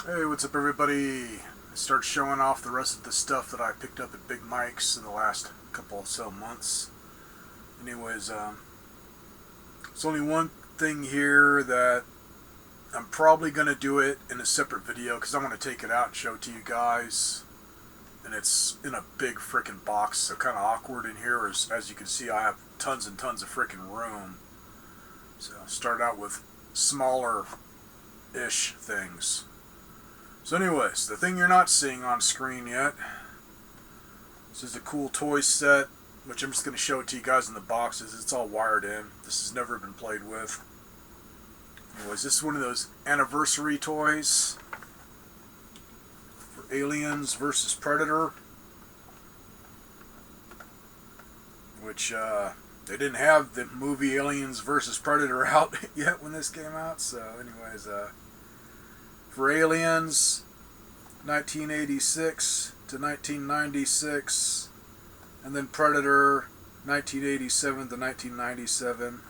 Hey, what's up everybody? I start showing off the rest of the stuff that I picked up at Big Mike's in the last couple or so months. Anyways, there's only one thing here that I'm probably going to do it in a separate video because I'm going to take it out and show it to you guys. And it's in a big freaking box, so kind of awkward in here. As you can see, I have tons and tons of freaking room. So I'll start out with smaller-ish things. So anyways, the thing you're not seeing on screen yet, this is a cool toy set, which I'm just going to show it to you guys in the boxes. It's all wired in. This has never been played with. Anyways, this is one of those anniversary toys for Aliens versus Predator, which they didn't have the movie Aliens versus Predator out yet when this came out. So anyways, for Aliens, 1986 to 1996, and then Predator, 1987 to 1997.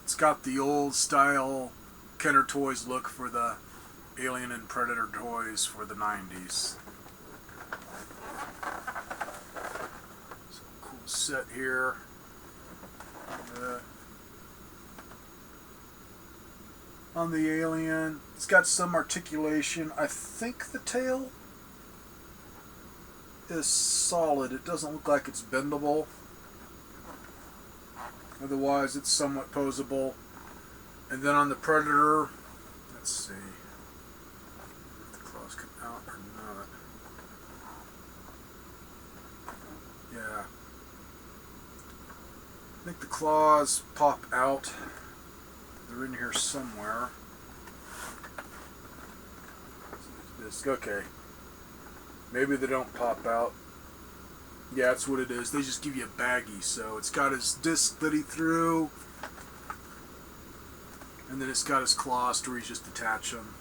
It's got the old style Kenner Toys look for the Alien and Predator toys for the 90s. So cool set here. On the Alien, it's got some articulation. I think the tail is solid. It doesn't look like it's bendable. Otherwise, it's somewhat posable. And then on the Predator, let's see if the claws come out or not. Yeah, I think the claws pop out. They're in here somewhere. Okay. Maybe they don't pop out. Yeah, that's what it is. They just give you a baggie. So it's got his disc that he threw. And then it's got his claws to where you just attach them.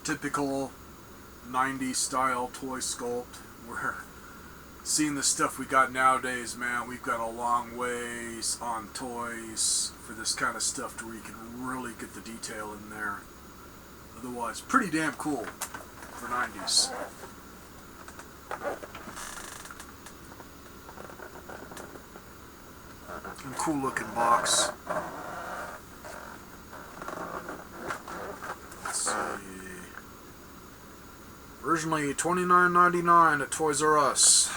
Typical 90s style toy sculpt. Where seeing the stuff we got nowadays, man, we've got a long ways on toys for this kind of stuff to where you can really get the detail in there. Otherwise, pretty damn cool for 90s. And cool looking box. Let's see. Originally $29.99 at Toys R Us.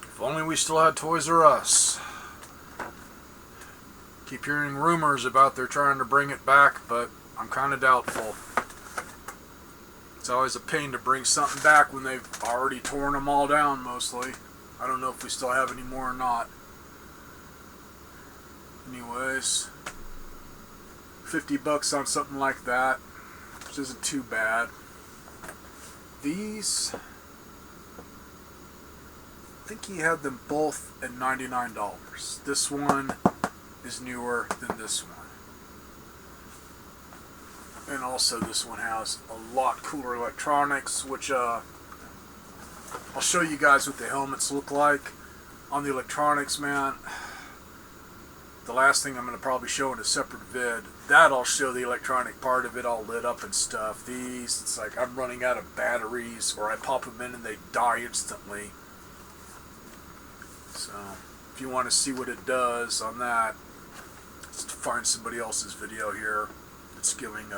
If only we still had Toys R Us. Keep hearing rumors about they're trying to bring it back, but I'm kind of doubtful. It's always a pain to bring something back when they've already torn them all down mostly. I don't know if we still have any more or not. Anyways, $50 on something like that, which isn't too bad. These, I think he had them both at $99. This one is newer than this one. And also this one has a lot cooler electronics, which I'll show you guys what the helmets look like. On the electronics, man, the last thing I'm going to probably show in a separate vid, that I'll show the electronic part of it all lit up and stuff. These, it's like I'm running out of batteries, or I pop them in and they die instantly. So if you want to see what it does on that, just find somebody else's video here that's giving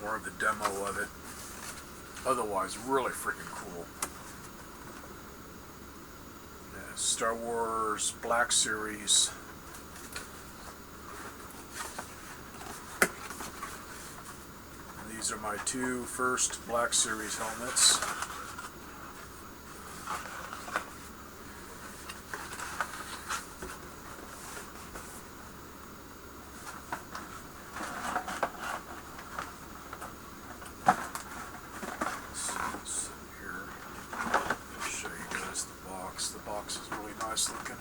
more of the demo of it. Otherwise, really freaking cool. Yeah, Star Wars Black Series. And these are my two first Black Series helmets. The box is really nice looking.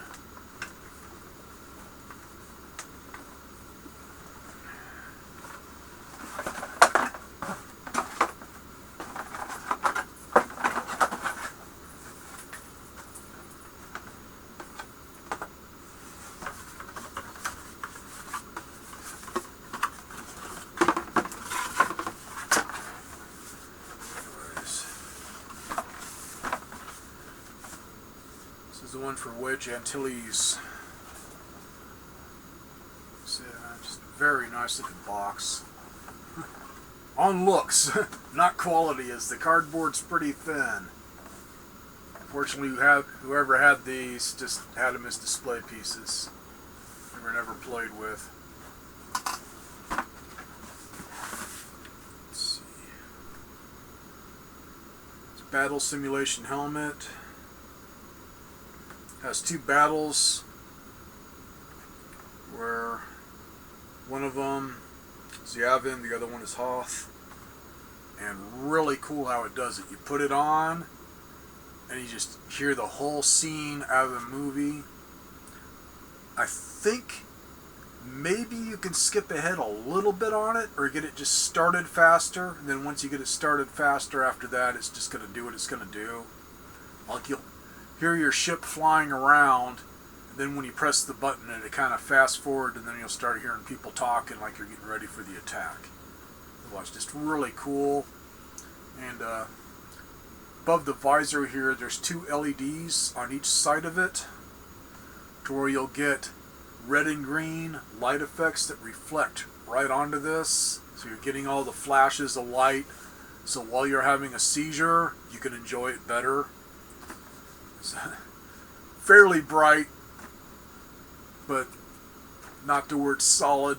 is the one for Wedge Antilles. It's just a very nice looking box. On looks, not quality, as the cardboard's pretty thin. Fortunately, whoever had these just had them as display pieces. They were never played with. Let's see. It's a battle simulation helmet. Has two battles where one of them is Yavin, the other one is Hoth. And really cool how it does it. You put it on and you just hear the whole scene out of the movie. I think maybe you can skip ahead a little bit on it or get it just started faster. And then once you get it started faster after that, it's just going to do what it's going to do. Like you'll hear your ship flying around, and then when you press the button it kind of fast forward, and then you'll start hearing people talking like you're getting ready for the attack. It's just really cool. And above the visor here, there's two LEDs on each side of it, to where you'll get red and green light effects that reflect right onto this. So you're getting all the flashes of light, so while you're having a seizure, you can enjoy it better. It's fairly bright, but not to where it's solid.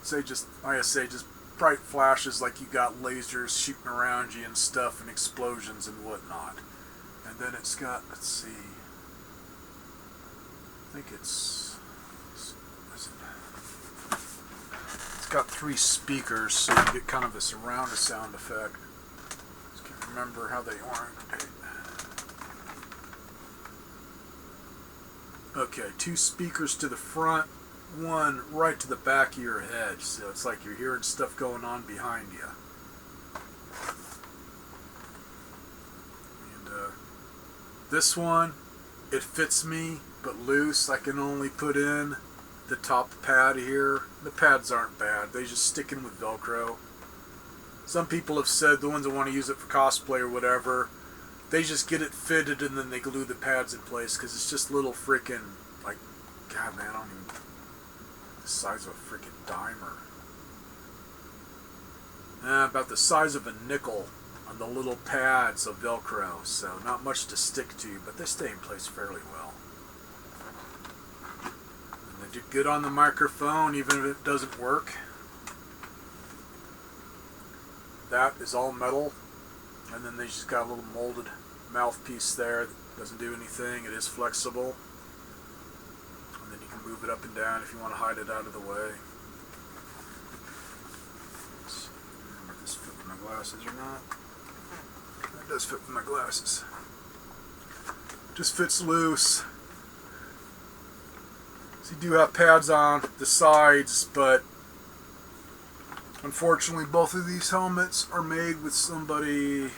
Say just, like I say, just bright flashes like you got lasers shooting around you and stuff and explosions and whatnot. And then it's got, let's see, I think it's got 3 speakers, so you get kind of a surround sound effect. Just can't remember how they are. Okay, 2 speakers to the front, 1 right to the back of your head, so it's like you're hearing stuff going on behind you. And this one, it fits me, but loose. I can only put in the top pad here. The pads aren't bad, they just stick in with Velcro. Some people have said, the ones that want to use it for cosplay or whatever, they just get it fitted and then they glue the pads in place, because it's just little freaking, like, God man, I don't even, the size of a freaking dimer. About the size of a nickel on the little pads of Velcro, so not much to stick to, but they stay in place fairly well. And they do good on the microphone, even if it doesn't work. That is all metal. And then they just got a little molded mouthpiece there that doesn't do anything. It is flexible. And then you can move it up and down if you want to hide it out of the way. Let's see if this fits with my glasses or not. That does fit with my glasses. Just fits loose. So you do have pads on the sides, but unfortunately, both of these helmets are made with somebody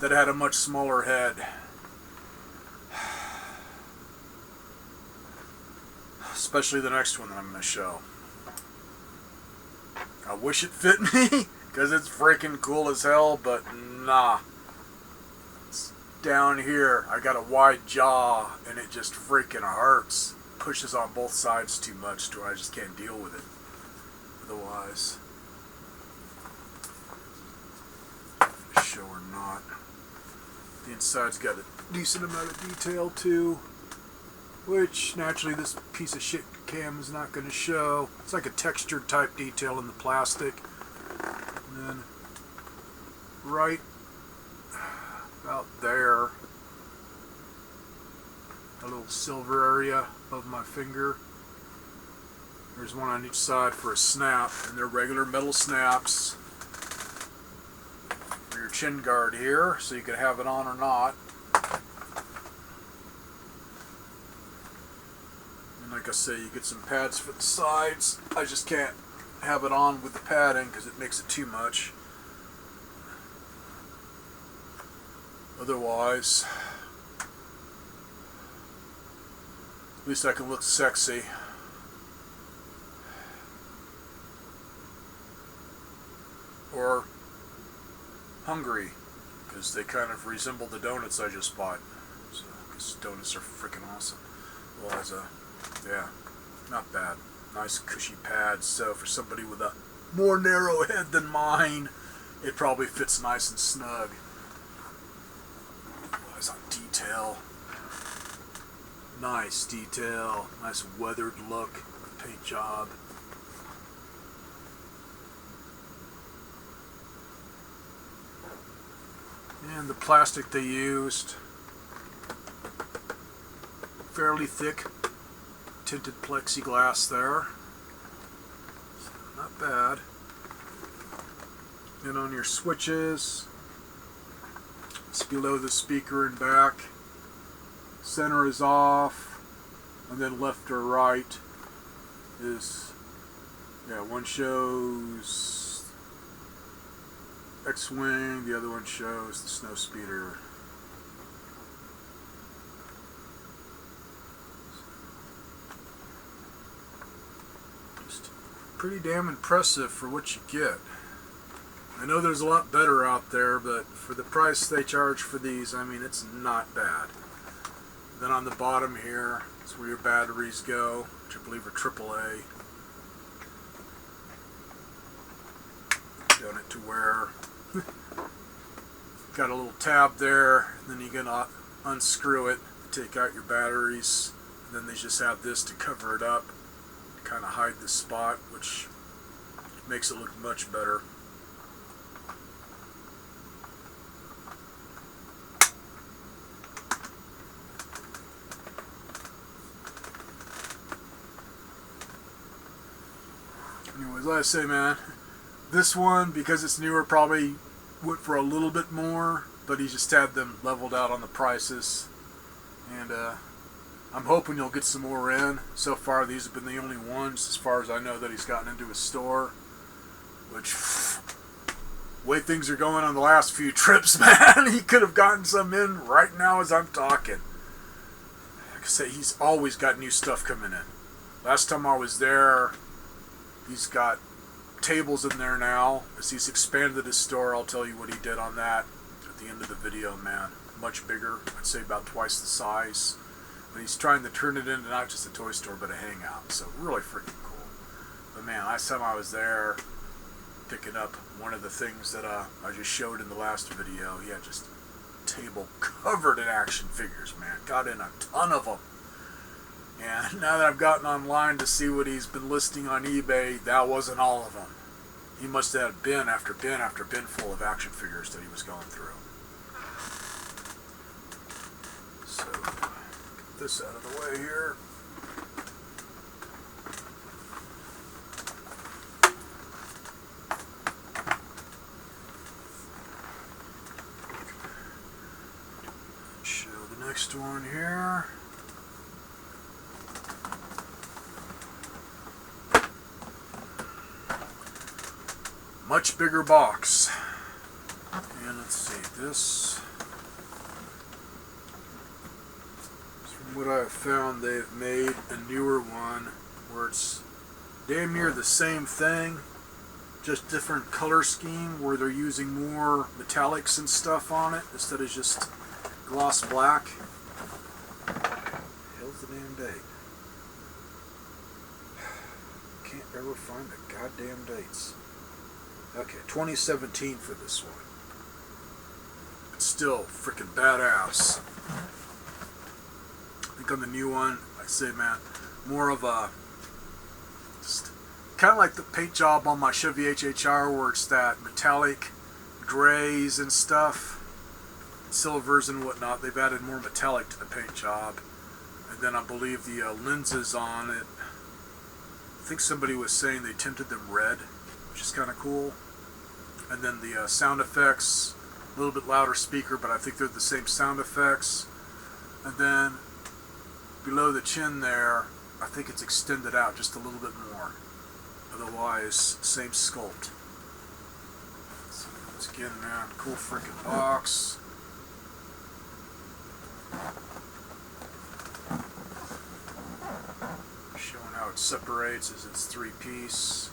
that had a much smaller head. Especially the next one that I'm going to show. I wish it fit me, because it's freaking cool as hell, but nah. It's down here. I got a wide jaw, and it just freaking hurts. Pushes on both sides too much to where I just can't deal with it otherwise. Show or not. The inside's got a decent amount of detail too, which naturally this piece of shit cam is not going to show. It's like a textured type detail in the plastic. And then right about there, a little silver area above my finger. There's one on each side for a snap, and they're regular metal snaps. Your chin guard here, so you can have it on or not. And like I say, you get some pads for the sides. I just can't have it on with the padding because it makes it too much. Otherwise, at least I can look sexy. Or hungry, because they kind of resemble the donuts I just bought. So These donuts are freaking awesome. Well, yeah, not bad. Nice cushy pad. So for somebody with a more narrow head than mine, it probably fits nice and snug. It's on detail. Nice detail. Nice weathered look. Paint job. And the plastic they used, fairly thick tinted plexiglass there. So not bad. And on your switches, it's below the speaker and back. Center is off, and then left or right is, yeah, one shows X-Wing, the other one shows the snow speeder. Just pretty damn impressive for what you get. I know there's a lot better out there, but for the price they charge for these, I mean, it's not bad. Then on the bottom here is where your batteries go, which I believe are AAA. Done it to where got a little tab there, and then you're gonna unscrew it, take out your batteries, and then they just have this to cover it up, kind of hide the spot, which makes it look much better. Anyways, like I say, man, this one, because it's newer, probably went for a little bit more, but he just had them leveled out on the prices. And I'm hoping you'll get some more in. So far, these have been the only ones, as far as I know, that he's gotten into his store. Which, the way things are going on the last few trips, man, he could have gotten some in right now as I'm talking. Like I say, he's always got new stuff coming in. Last time I was there, he's got tables in there now. As he's expanded his store, I'll tell you what he did on that at the end of the video, man. Much bigger, I'd say about twice the size. But he's trying to turn it into not just a toy store, but a hangout. So really freaking cool. But man, last time I was there, picking up one of the things that I just showed in the last video, he had just a table covered in action figures, man. Got in a ton of them. And now that I've gotten online to see what he's been listing on eBay, that wasn't all of them. He must have had bin after bin after bin full of action figures that he was going through. So, get this out of the way here. Show the next one here. Much bigger box. And let's see, this, from what I've found, they've made a newer one where it's damn near the same thing, just different color scheme, where they're using more metallics and stuff on it instead of just gloss black. Hell's the damn date? Can't ever find the goddamn dates. Okay, 2017 for this one. It's still freaking badass. I think on the new one, I say, man, more of a, just kind of like the paint job on my Chevy HHR, where it's that metallic grays and stuff, silvers and whatnot. They've added more metallic to the paint job. And then I believe the lenses on it, I think somebody was saying they tinted them red, which is kind of cool. And then the sound effects, a little bit louder speaker, but I think they're the same sound effects. And then below the chin there, I think it's extended out just a little bit more. Otherwise, same sculpt. So once again, man, cool freaking box. Showing how it separates as it's 3-piece.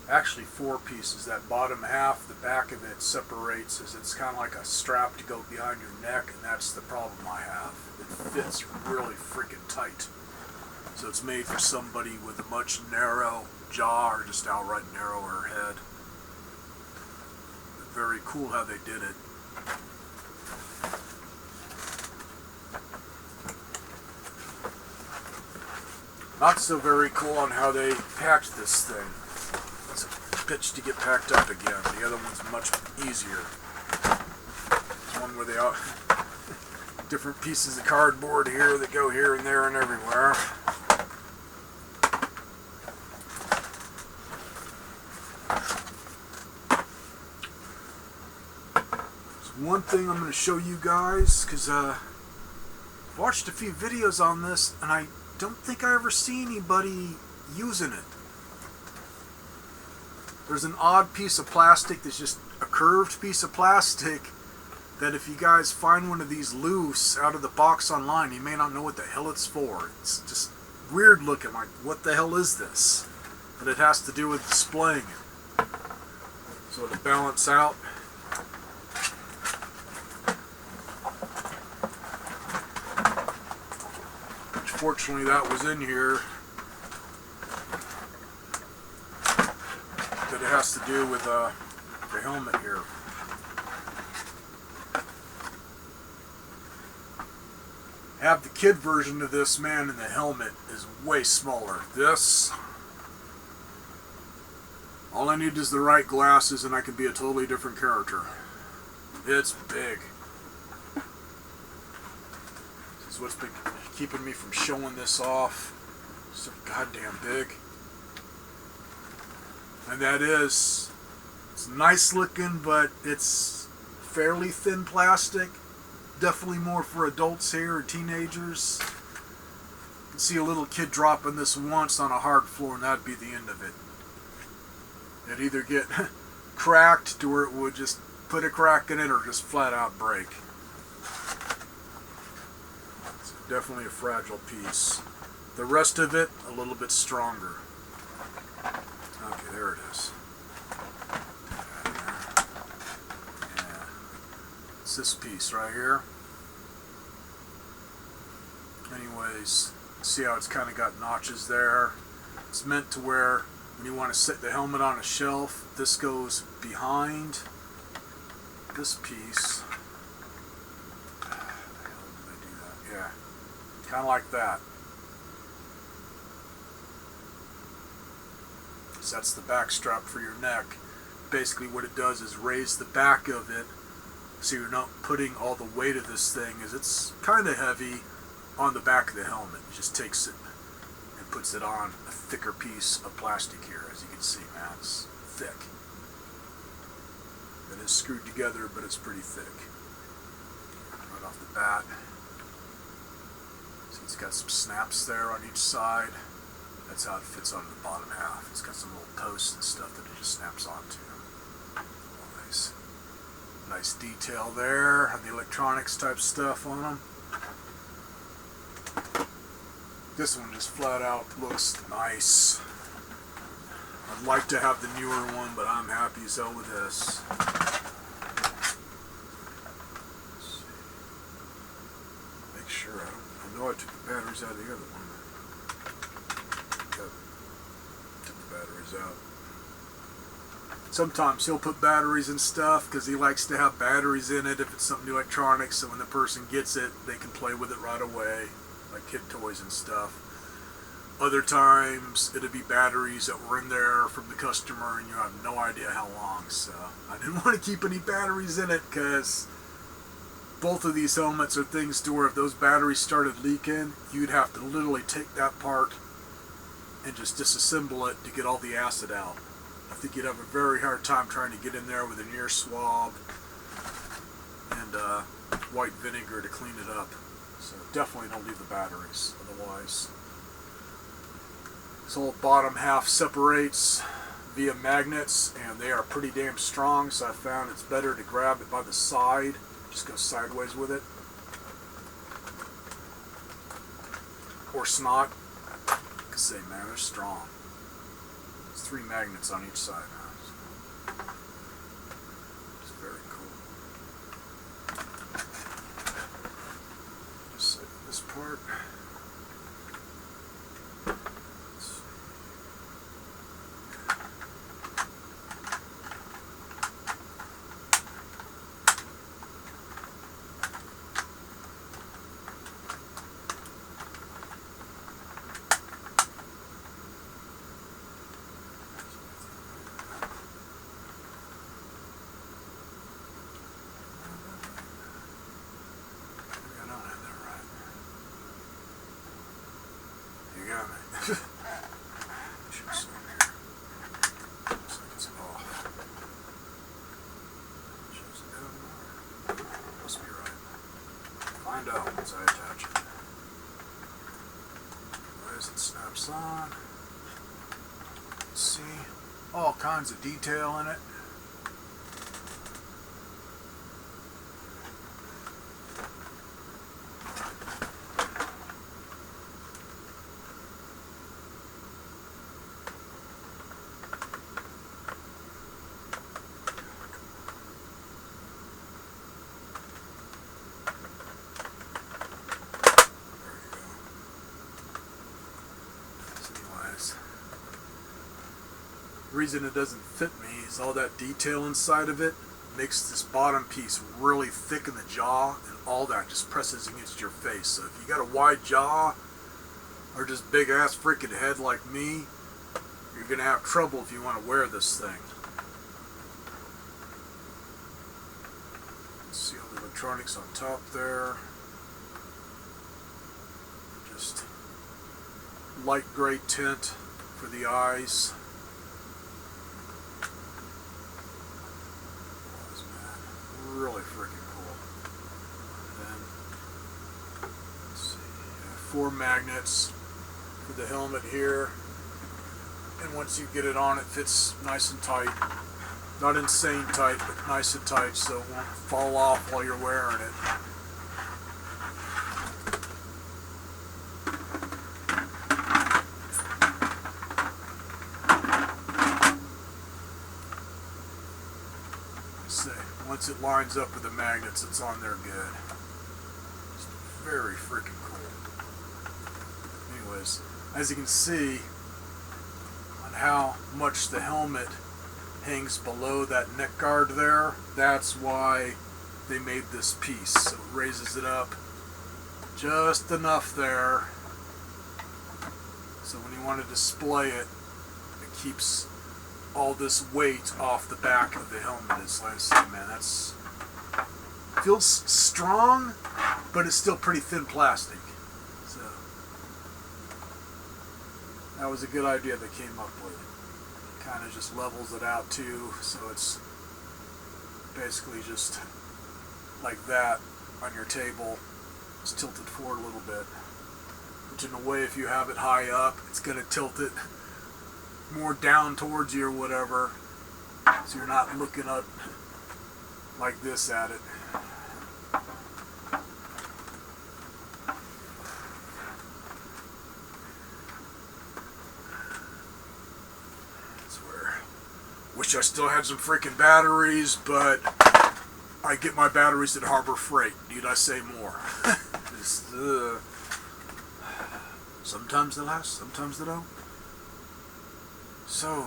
Actually 4 pieces. That bottom half, the back of it separates as it's kind of like a strap to go behind your neck, and that's the problem I have. It fits really freaking tight. So it's made for somebody with a much narrow jaw or just outright narrower head. But very cool how they did it. Not so very cool on how they packed this thing. It's a bitch to get packed up again. The other one's much easier. It's one where they all different pieces of cardboard here that go here and there and everywhere. One thing I'm going to show you guys, because I've watched a few videos on this and I don't think I ever see anybody using it. There's an odd piece of plastic that's just a curved piece of plastic that if you guys find one of these loose out of the box online, you may not know what the hell it's for. It's just weird looking, like what the hell is this? But it has to do with displaying it. So to balance out, fortunately that was in here, that it has to do with the helmet here. Have the kid version of this, man, and the helmet is way smaller. This, all I need is the right glasses and I can be a totally different character. It's big. This is what's been keeping me from showing this off. So goddamn big. And that is, it's nice looking, but it's fairly thin plastic. Definitely more for adults here or teenagers. You can see a little kid dropping this once on a hard floor and that'd be the end of it. It'd either get cracked to where it would just put a crack in it or just flat out break. It's definitely a fragile piece. The rest of it, a little bit stronger. Okay, there it is. Yeah. It's this piece right here. Anyways, see how it's kind of got notches there. It's meant to where when you want to set the helmet on a shelf, this goes behind this piece. How the hell did they do that? Yeah, kind of like that. So that's the back strap for your neck. Basically what it does is raise the back of it so you're not putting all the weight of this thing, as it's kind of heavy, on the back of the helmet. It just takes it and puts it on a thicker piece of plastic here. As you can see, man, it's thick. It is screwed together, but it's pretty thick. Right off the bat. See, it's got some snaps there on each side. That's how it fits onto the bottom half. It's got some little posts and stuff that it just snaps onto. Nice detail there on the electronics type stuff on them. This one just flat out looks nice. I'd like to have the newer one, but I'm happy as hell with this. Let's see. Make sure I know I took the batteries out of the other one. Took the batteries out. Sometimes he'll put batteries in stuff because he likes to have batteries in it if it's something electronic, so when the person gets it, they can play with it right away, like kid toys and stuff. Other times, it'll be batteries that were in there from the customer and you have no idea how long, so I didn't want to keep any batteries in it because both of these helmets are things to where if those batteries started leaking, you'd have to literally take that part and just disassemble it to get all the acid out. I think you'd have a very hard time trying to get in there with an ear swab and white vinegar to clean it up. So definitely don't leave the batteries, otherwise. This whole bottom half separates via magnets, and they are pretty damn strong, so I found it's better to grab it by the side, just go sideways with it. Or snot, because say, man, they're strong. There's 3 magnets on each side. It's very cool. Just set this part. Find out once I attach it. As it snaps on, see all kinds of detail in it. The reason it doesn't fit me is all that detail inside of it makes this bottom piece really thick in the jaw, and all that just presses against your face. So if you got a wide jaw or just big ass freaking head like me, you're gonna have trouble if you want to wear this thing. See all the electronics on top there. Just light gray tint for the eyes. Really freaking cool. And then, let's see, 4 magnets for the helmet here. And once you get it on, it fits nice and tight. Not insane tight, but nice and tight, so it won't fall off while you're wearing it. Once it lines up with the magnets, it's on there good. It's very freaking cool. Anyways, as you can see on how much the helmet hangs below that neck guard there, that's why they made this piece. So it raises it up just enough there. So when you want to display it, it keeps all this weight off the back of the helmet. It's like I say, man, that's feels strong, but it's still pretty thin plastic. So that was a good idea they came up with. It kind of just levels it out too, so it's basically just like that on your table. It's tilted forward a little bit, which in a way, if you have it high up, it's going to tilt it more down towards you or whatever, so you're not looking up like this at it. That's where, wish I still had some freaking batteries, but I get my batteries at Harbor Freight. Need I say more? Just, sometimes they last, sometimes they don't. So,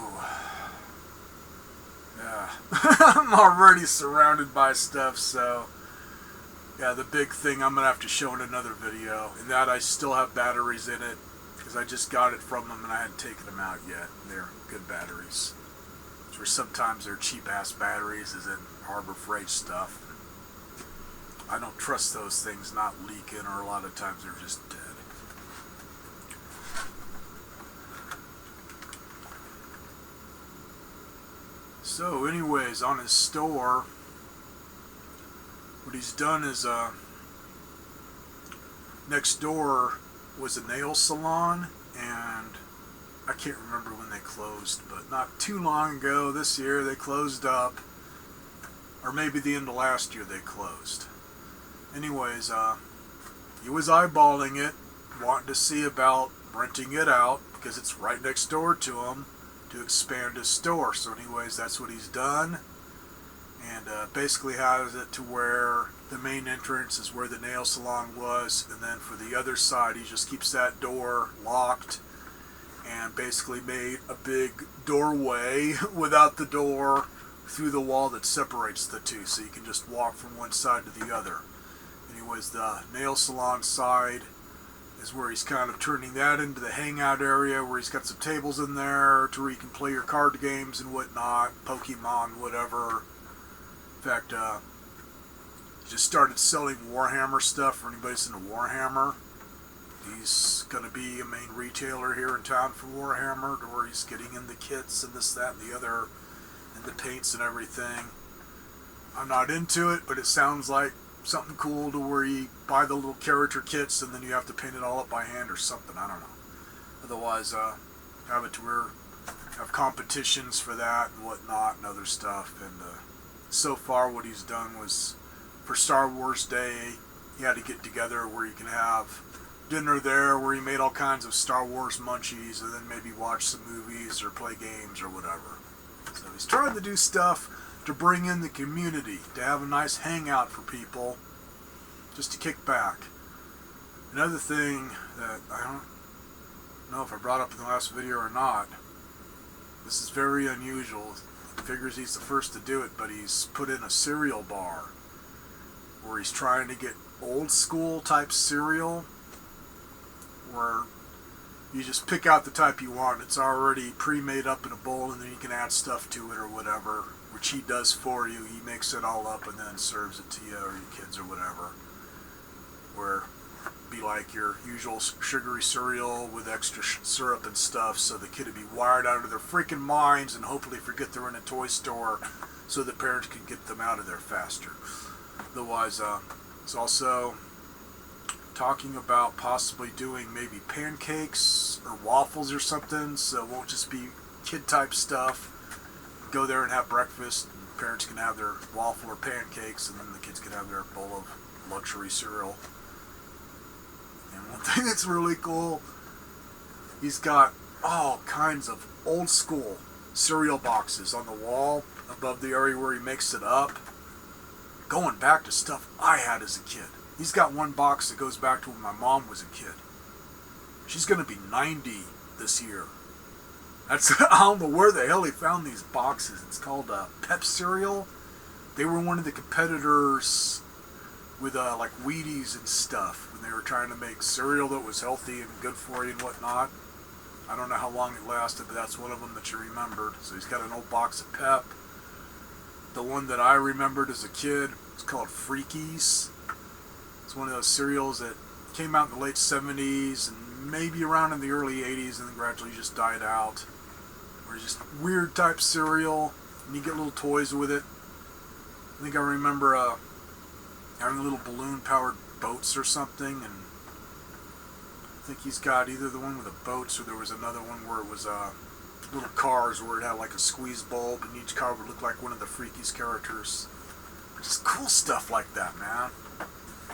yeah, I'm already surrounded by stuff, so, yeah, the big thing I'm going to have to show in another video, and that I still have batteries in it, because I just got it from them and I hadn't taken them out yet. They're good batteries. Or sometimes they're cheap-ass batteries, as in Harbor Freight stuff. I don't trust those things not leaking, or a lot of times they're just dead. So anyways, on his store, what he's done is, next door was a nail salon, and I can't remember when they closed, but not too long ago, this year, they closed up, or maybe the end of last year they closed. Anyways, he was eyeballing it, wanting to see about renting it out, because it's right next door to him. to expand his store. So anyways, that's what he's done. And basically has it to where the main entrance is where the nail salon was, and then for the other side he just keeps that door locked and basically made a big doorway without the door through the wall that separates the two, so you can just walk from one side to the other. Anyways, the nail salon side is where he's kind of turning that into the hangout area, where he's got some tables in there to where you can play your card games and whatnot, Pokemon, whatever. In fact, he just started selling Warhammer stuff for anybody that's into Warhammer. He's going to be a main retailer here in town for Warhammer, to where he's getting in the kits and this, that, and the other, and the paints and everything. I'm not into it, but it sounds like something cool, to where you buy the little character kits and then you have to paint it all up by hand or something. I don't know. Otherwise, have it to where have competitions for that and whatnot and other stuff. And so far what he's done was, for Star Wars Day, he had to get together where you can have dinner there, where he made all kinds of Star Wars munchies, and then maybe watch some movies or play games or whatever. So he's trying to do stuff to bring in the community, to have a nice hangout for people, just to kick back. Another thing that I don't know if I brought up in the last video or not, this is very unusual. He figures he's the first to do it, but he's put in a cereal bar where he's trying to get old school type cereal, where you just pick out the type you want. It's already pre-made up in a bowl, and then you can add stuff to it or whatever, which he does for you. He makes it all up and then serves it to you or your kids or whatever. Where be like your usual sugary cereal with extra syrup and stuff, so the kid would be wired out of their freaking minds and hopefully forget they're in a toy store, so the parents can get them out of there faster. Otherwise, it's also talking about possibly doing maybe pancakes or waffles or something, so it won't just be kid type stuff. Go there and have breakfast, and parents can have their waffle or pancakes, and then the kids can have their bowl of luxury cereal. And one thing that's really cool, he's got all kinds of old school cereal boxes on the wall above the area where he makes it up, going back to stuff I had as a kid. He's got one box that goes back to when my mom was a kid. She's going to be 90 this year. That's I don't know where the hell he found these boxes. It's called Pep Cereal. They were one of the competitors with like Wheaties and stuff when they were trying to make cereal that was healthy and good for you and whatnot. I don't know how long it lasted, but that's one of them that you remembered. So he's got an old box of Pep. The one that I remembered as a kid is called Freakies. It's one of those cereals that came out in the late 70s and maybe around in the early 80s, and then gradually just died out. Where it's just weird type cereal, and you get little toys with it. I think I remember having little balloon powered boats or something, and I think he's got either the one with the boats, or there was another one where it was little cars where it had like a squeeze bulb, and each car would look like one of the Freakies characters. Just cool stuff like that, man.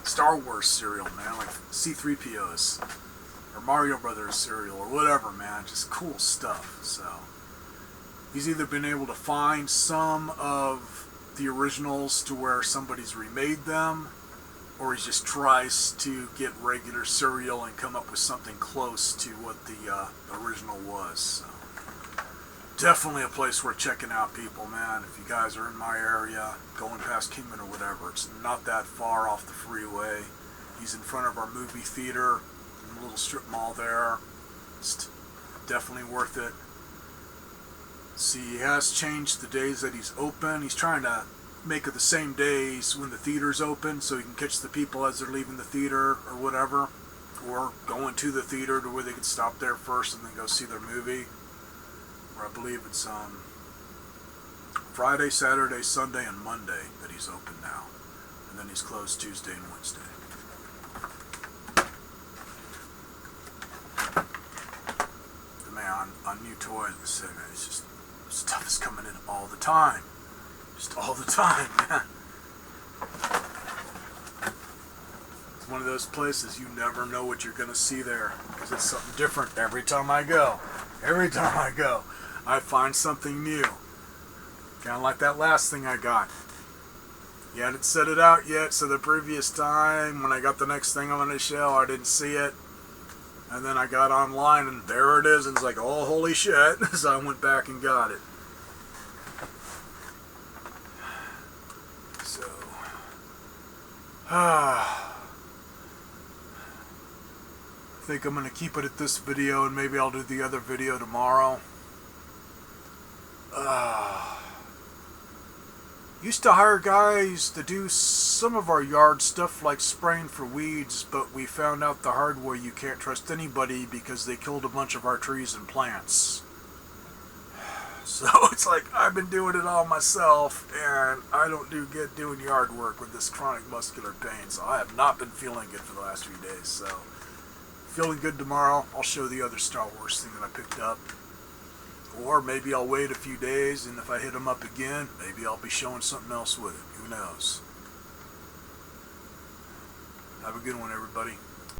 Star Wars cereal, man, like C-3POs, or Mario Brothers cereal, or whatever, man. Just cool stuff. So he's either been able to find some of the originals to where somebody's remade them, or he just tries to get regular cereal and come up with something close to what the original was. So definitely a place worth checking out, people, man. If you guys are in my area, going past Kingman or whatever, it's not that far off the freeway. He's in front of our movie theater in a little strip mall there. It's definitely worth it. See, he has changed the days that he's open. He's trying to make it the same days when the theater's open, so he can catch the people as they're leaving the theater or whatever, or going to the theater to where they can stop there first and then go see their movie. Where I believe it's Friday, Saturday, Sunday, and Monday that he's open now. And then he's closed Tuesday and Wednesday. The man on new toys, it's just stuff is coming in all the time. Just all the time, man. It's one of those places you never know what you're going to see there, because it's something different every time I go. Every time I go. I find something new. Kind of like that last thing I got. You hadn't set it out yet, so the previous time when I got the next thing on the shelf, I didn't see it. And then I got online and there it is, and it's like, oh, holy shit. So I went back and got it. So, I think I'm going to keep it at this video, and maybe I'll do the other video tomorrow. Used to hire guys to do some of our yard stuff like spraying for weeds, but we found out the hard way you can't trust anybody because they killed a bunch of our trees and plants. So it's like I've been doing it all myself, and I don't do good doing yard work with this chronic muscular pain, so I have not been feeling good for the last few days. So feeling good tomorrow. I'll show the other Star Wars thing that I picked up. Or maybe I'll wait a few days, and if I hit them up again, maybe I'll be showing something else with it. Who knows? Have a good one, everybody.